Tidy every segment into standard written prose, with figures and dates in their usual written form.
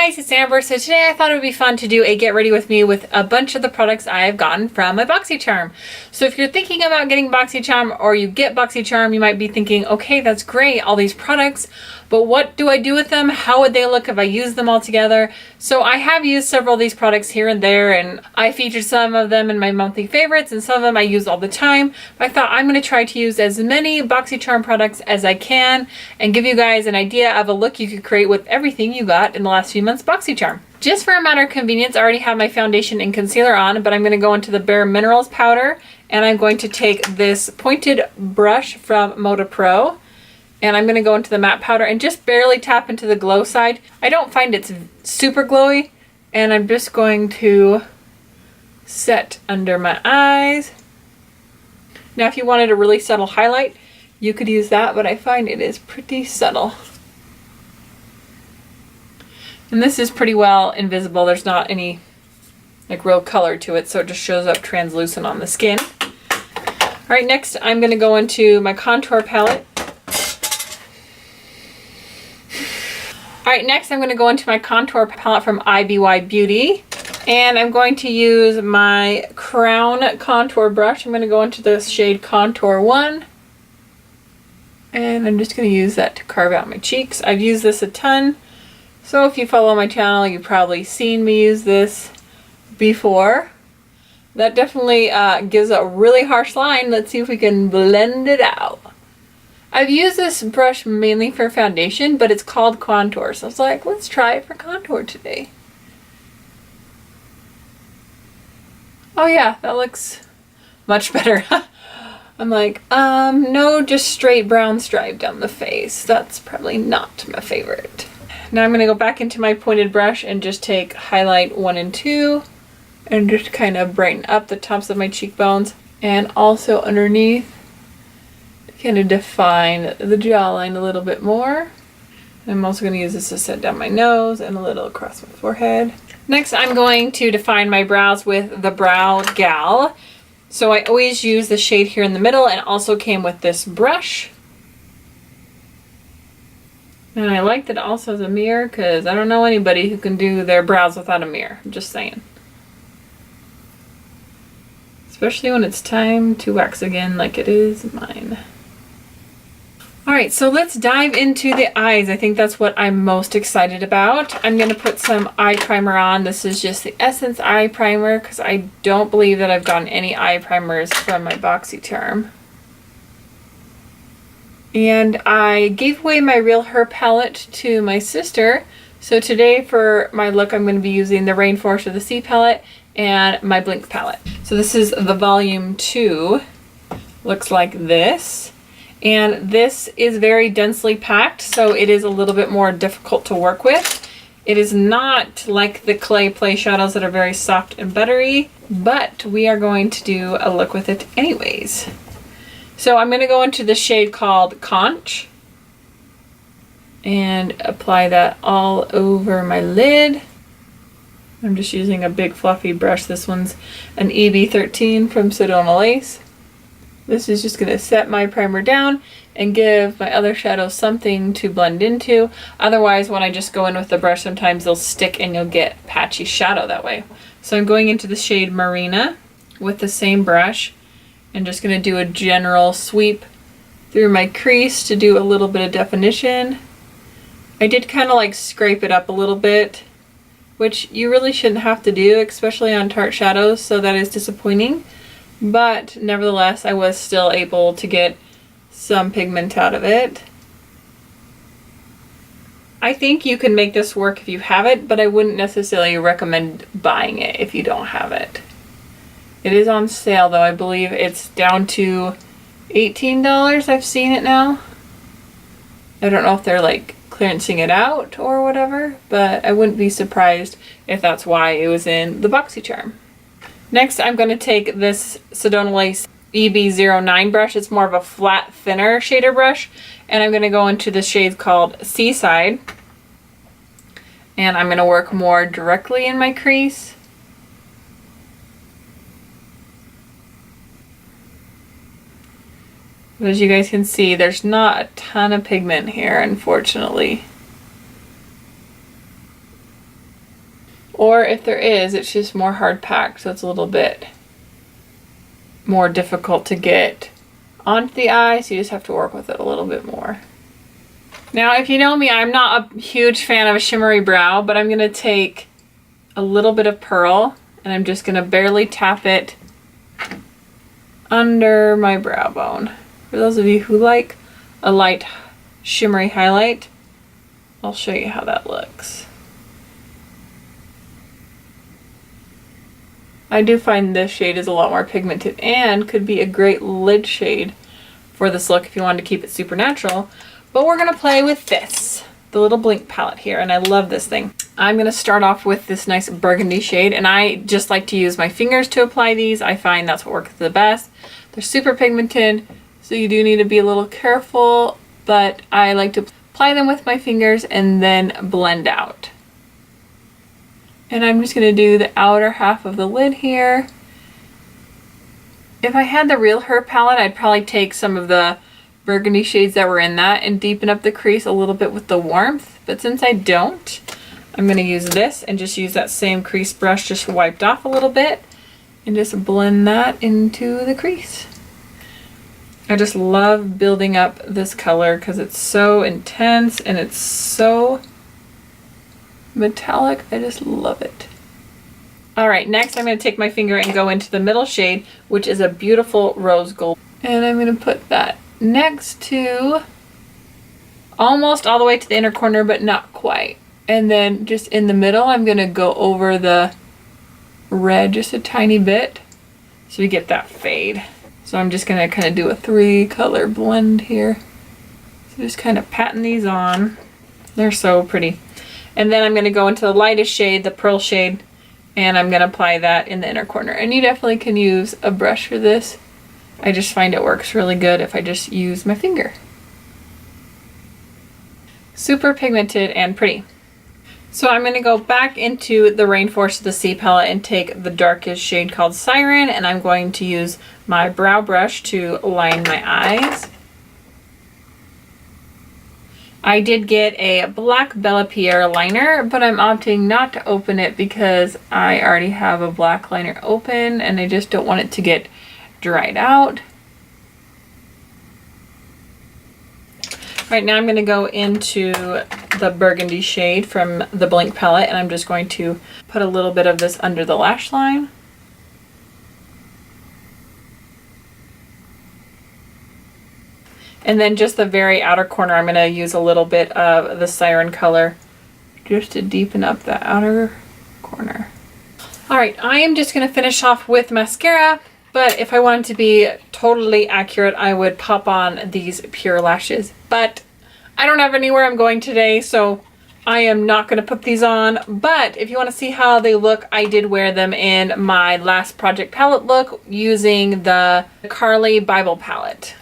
guys, it's Amber. So today I thought it would be fun to do a get ready with me with a bunch of the products I have gotten from my BOXYCHARM. So if you're thinking about getting BOXYCHARM or you get BOXYCHARM, you might be thinking, okay, that's great, all these products, but what do I do with them? How would they look if I use them all together? So I have used several of these products here and there, and I featured some of them in my monthly favorites, and some of them I use all the time. But I thought I'm going to try to use as many BOXYCHARM products as I can and give you guys an idea of a look you could create with everything you got in the last few months BOXYCHARM. Just for a matter of convenience, I already have my foundation and concealer on, but I'm going to go into the Bare Minerals powder, and I'm going to take this pointed brush from Moda Pro, and I'm going to go into the matte powder and just barely tap into the glow side. I don't find it's super glowy, and I'm just going to set under my eyes. Now if you wanted a really subtle highlight, you could use that, but I find it is pretty subtle. And this is pretty well invisible. There's not any like real color to it, so it just shows up translucent on the skin. All right, next I'm going to go into my contour palette. All right, next I'm going to go into my contour palette from IBY Beauty, and I'm going to use my Crown contour brush. I'm going to go into the shade Contour 1, and I'm just going to use that to carve out my cheeks. I've used this a ton, so if you follow my channel, you've probably seen me use this before. That definitely gives a really harsh line. Let's see if we can blend it out. I've used this brush mainly for foundation, but it's called contour, so I was like, let's try it for contour today. Oh yeah, that looks much better. I'm like, no, just straight brown stripe down the face. That's probably not my favorite. Now I'm going to go back into my pointed brush and just take highlight 1 and 2 and just kind of brighten up the tops of my cheekbones and also underneath. Kind of define the jawline a little bit more. I'm also going to use this to set down my nose and a little across my forehead. Next, I'm going to define my brows with the Brow Gal. So I always use the shade here in the middle, and also came with this brush. And I like that it also has a mirror, because I don't know anybody who can do their brows without a mirror. I'm just saying. Especially when it's time to wax again like it is mine. Alright, so let's dive into the eyes. I think that's what I'm most excited about. I'm going to put some eye primer on. This is just the Essence Eye Primer, because I don't believe that I've gotten any eye primers from my BOXYCHARM. And I gave away my Real Her palette to my sister. So today for my look, I'm going to be using the Rainforest of the Sea palette and my Blinc palette. So this is the volume 2. Looks like this. And this is very densely packed, so it is a little bit more difficult to work with. It is not like the clay play shadows that are very soft and buttery, but we are going to do a look with it anyways. So I'm going to go into the shade called Conch and apply that all over my lid. I'm just using a big fluffy brush. This one's an EB13 from Sedona Lace. This is just going to set my primer down and give my other shadows something to blend into. Otherwise, when I just go in with the brush, sometimes they'll stick and you'll get patchy shadow that way. So I'm going into the shade Marina with the same brush and just going to do a general sweep through my crease to do a little bit of definition. I did kind of like scrape it up a little bit, which you really shouldn't have to do, especially on Tarte shadows, so that is disappointing. But nevertheless, I was still able to get some pigment out of it. I think you can make this work if you have it, but I wouldn't necessarily recommend buying it if you don't have it. It is on sale though. I believe it's down to $18. I've seen it now. I don't know if they're like clearancing it out or whatever, but I wouldn't be surprised if that's why it was in the BOXYCHARM. Next, I'm going to take this Sedona Lace EB09 brush. It's more of a flat, thinner shader brush. And I'm going to go into the shade called Seaside. And I'm going to work more directly in my crease. But as you guys can see, there's not a ton of pigment here, unfortunately. Or if there is, it's just more hard packed, so it's a little bit more difficult to get onto the eye, so you just have to work with it a little bit more. Now, if you know me, I'm not a huge fan of a shimmery brow, but I'm gonna take a little bit of pearl and I'm just gonna barely tap it under my brow bone. For those of you who like a light shimmery highlight, I'll show you how that looks. I do find this shade is a lot more pigmented and could be a great lid shade for this look if you wanted to keep it super natural. But we're gonna play with this, the little Blinc palette here, and I love this thing. I'm gonna start off with this nice burgundy shade, and I just like to use my fingers to apply these. I find that's what works the best. They're super pigmented, so you do need to be a little careful, but I like to apply them with my fingers and then blend out. And I'm just gonna do the outer half of the lid here. If I had the Real Her palette, I'd probably take some of the burgundy shades that were in that and deepen up the crease a little bit with the warmth. But since I don't, I'm gonna use this and just use that same crease brush just wiped off a little bit and just blend that into the crease. I just love building up this color because it's so intense and it's so metallic. I just love it. All right, next I'm going to take my finger and go into the middle shade, which is a beautiful rose gold. And I'm going to put that next to almost all the way to the inner corner, but not quite. And then just in the middle, I'm going to go over the red just a tiny bit so we get that fade. So I'm just going to kind of do a 3-color blend here. So just kind of patting these on. They're so pretty. And then I'm going to go into the lightest shade, the pearl shade, and I'm going to apply that in the inner corner. And you definitely can use a brush for this. I just find it works really good if I just use my finger. Super pigmented and pretty. So I'm going to go back into the Rainforest of the Sea palette and take the darkest shade called Siren, and I'm going to use my brow brush to line my eyes. I did get a black Bella Pierre liner, but I'm opting not to open it because I already have a black liner open and I just don't want it to get dried out. Right now I'm going to go into the burgundy shade from the Blinc palette, and I'm just going to put a little bit of this under the lash line. And then just the very outer corner, I'm going to use a little bit of the Siren color just to deepen up the outer corner. Alright, I am just going to finish off with mascara, but if I wanted to be totally accurate, I would pop on these Pure Lashes. But I don't have anywhere I'm going today, so I am not going to put these on. But if you want to see how they look, I did wear them in my last project palette look using the Carly Bible palette.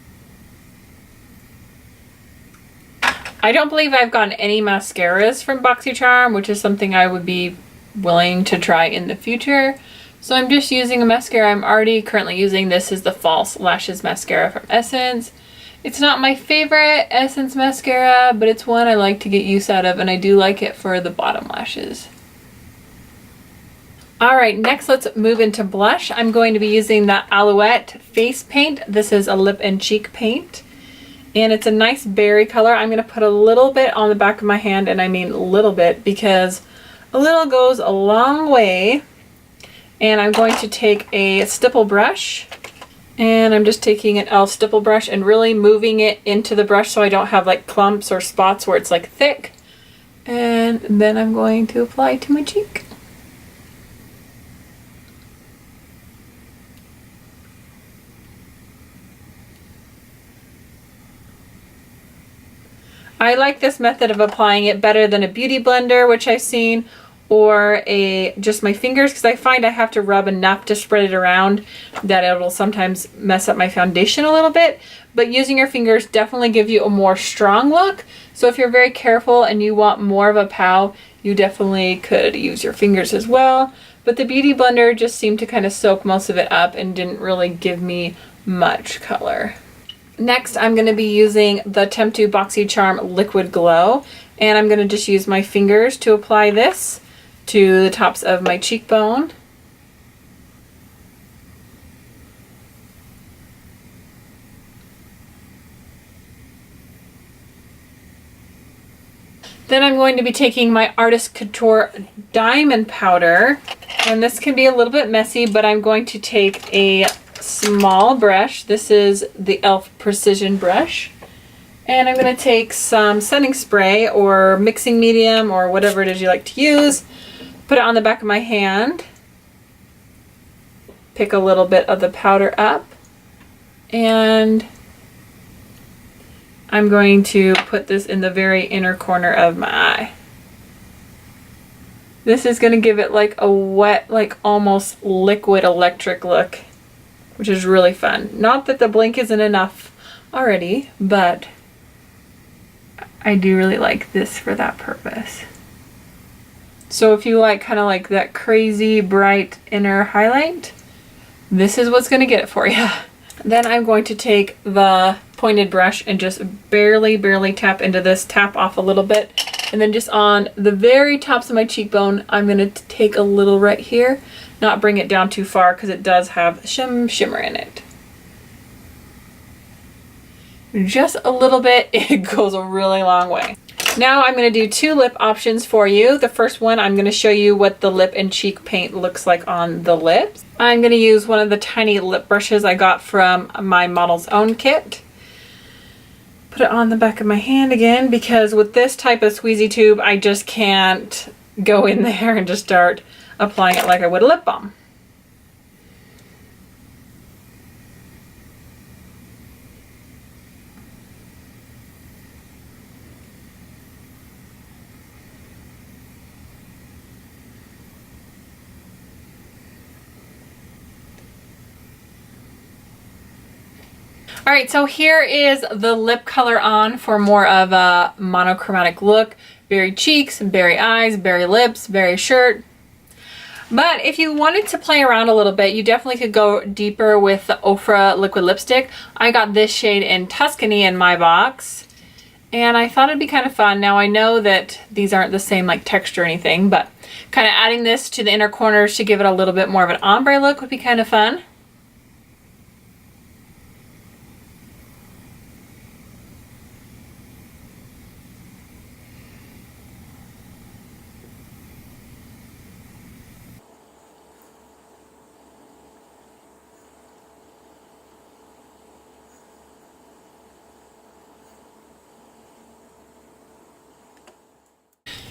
I don't believe I've gotten any mascaras from BOXYCHARM, which is something I would be willing to try in the future. So I'm just using a mascara I'm already currently using. This is the False Lashes mascara from Essence. It's not my favorite Essence mascara, but it's one I like to get use out of, and I do like it for the bottom lashes. Alright, next let's move into blush. I'm going to be using the Alouette Face Paint. This is a lip and cheek paint. And it's a nice berry color. I'm going to put a little bit on the back of my hand, and I mean a little bit because a little goes a long way. And I'm going to take a stipple brush, and I'm just taking an e.l.f. stipple brush and really moving it into the brush so I don't have like clumps or spots where it's like thick. And then I'm going to apply to my cheek. I like this method of applying it better than a beauty blender, which I've seen, or just my fingers, because I find I have to rub enough to spread it around that it'll sometimes mess up my foundation a little bit. But using your fingers definitely gives you a more strong look. So if you're very careful and you want more of a pow, you definitely could use your fingers as well. But the beauty blender just seemed to kind of soak most of it up and didn't really give me much color. Next, I'm going to be using the Temptu BOXYCHARM Liquid Glow, and I'm going to just use my fingers to apply this to the tops of my cheekbone. Then I'm going to be taking my Artist Couture diamond powder, and this can be a little bit messy, but I'm going to take a small brush. This is the e.l.f. Precision brush, and I'm going to take some setting spray or mixing medium or whatever it is you like to use, put it on the back of my hand, pick a little bit of the powder up, and I'm going to put this in the very inner corner of my eye. This is going to give it like a wet, like almost liquid electric look, which is really fun. Not that the Blinc isn't enough already, but I do really like this for that purpose. So if you like kind of like that crazy bright inner highlight, this is what's going to get it for you. Then I'm going to take the pointed brush and just barely tap into this, tap off a little bit, and then just on the very tops of my cheekbone, I'm going to take a little right here, not bring it down too far because it does have some shimmer in it. Just a little bit, it goes a really long way. Now I'm going to do two lip options for you. The first one, I'm going to show you what the lip and cheek paint looks like on the lips. I'm going to use one of the tiny lip brushes I got from my Model's Own kit. Put it on the back of my hand again, because with this type of squeezy tube, I just can't go in there and just start applying it like I would a lip balm. All right, so here is the lip color on for more of a monochromatic look. Berry cheeks, berry eyes, berry lips, berry shirt. But if you wanted to play around a little bit, you definitely could go deeper with the Ofra liquid lipstick. I got this shade in Tuscany in my box, and I thought it'd be kind of fun. Now I know that these aren't the same like texture or anything, but kind of adding this to the inner corners to give it a little bit more of an ombre look would be kind of fun.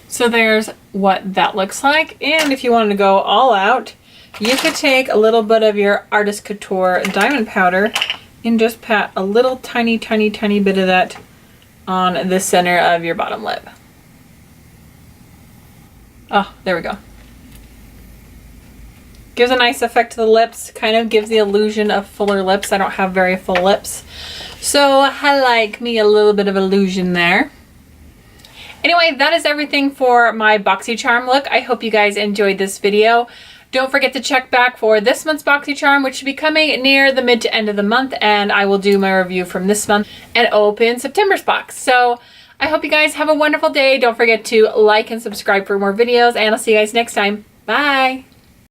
So there's what that looks like, and if you wanted to go all out, you could take a little bit of your Artist Couture diamond powder and just pat a little tiny bit of that on the center of your bottom lip. Oh, there we go. Gives a nice effect to the lips, kind of gives the illusion of fuller lips. I don't have very full lips, so I like me a little bit of illusion there. Anyway, that is everything for my BOXYCHARM look. I hope you guys enjoyed this video. Don't forget to check back for this month's BOXYCHARM, which should be coming near the mid to end of the month, and I will do my review from this month and open September's box. So I hope you guys have a wonderful day. Don't forget to like and subscribe for more videos, and I'll see you guys next time. Bye!